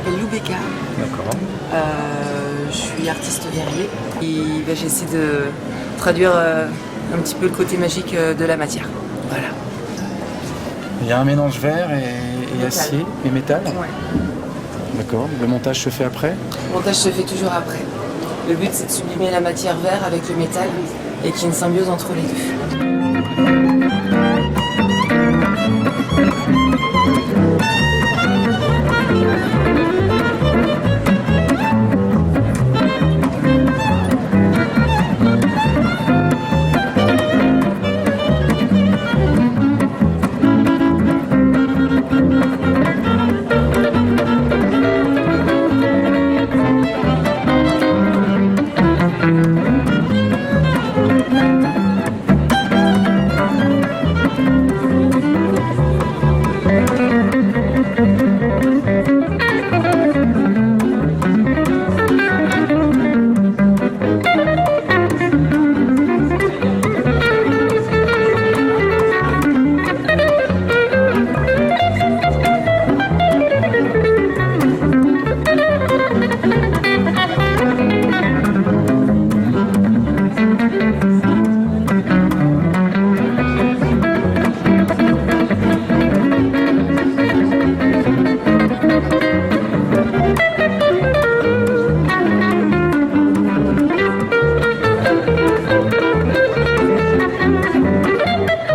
m'appelle Lou Becca. D'accord. Je suis artiste verrier et j'essaie de traduire un petit peu le côté magique de la matière. Voilà. Il y a un mélange verre et acier et métal. Ouais. D'accord. Le montage se fait après? Le montage se fait toujours après. Le but c'est de sublimer la matière verre avec le métal et qu'il y ait une symbiose entre les deux.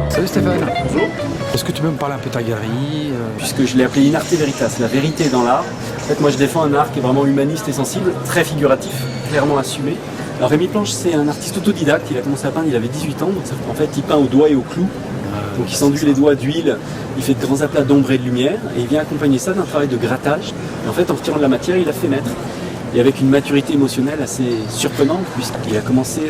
Salut Stéphane. Bonjour. Est-ce que tu peux me parler un peu de ta galerie Puisque je l'ai appelé In Arte Veritas, la vérité dans l'art. En fait, moi je défends un art qui est vraiment humaniste et sensible, très figuratif, clairement assumé. Alors Rémi Planche, c'est un artiste autodidacte, il a commencé à peindre, il avait 18 ans, donc en fait il peint au doigt et au clou. Donc il s'enduit les doigts d'huile, il fait de grands aplats d'ombre et de lumière, et il vient accompagner ça d'un travail de grattage. Et en fait, en retirant de la matière, il a fait naître. Et avec une maturité émotionnelle assez surprenante, puisqu'il a commencé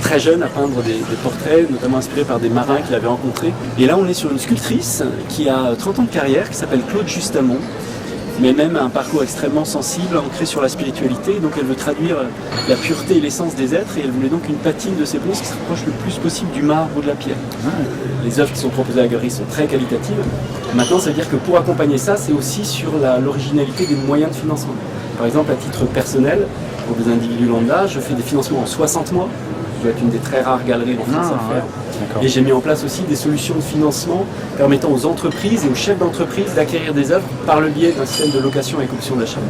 très jeune à peindre des portraits, notamment inspirés par des marins qu'il avait rencontrés. Et là, on est sur une sculptrice qui a 30 ans de carrière, qui s'appelle Claude Justamont, mais même un parcours extrêmement sensible, ancré sur la spiritualité. Donc elle veut traduire la pureté et l'essence des êtres, et elle voulait donc une patine de ses bronzes qui se rapproche le plus possible du marbre ou de la pierre. Les œuvres qui sont proposées à la galerie sont très qualitatives. Maintenant, ça veut dire que pour accompagner ça, c'est aussi sur l'originalité des moyens de financement. Par exemple, à titre personnel, pour des individus lambda, je fais des financements en 60 mois. Je dois être une des très rares galeries en France à faire. Et j'ai mis en place aussi des solutions de financement permettant aux entreprises et aux chefs d'entreprise d'acquérir des œuvres par le biais d'un système de location avec option d'achat.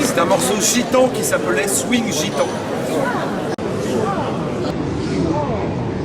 C'est un morceau gitan qui s'appelait Swing Gitan.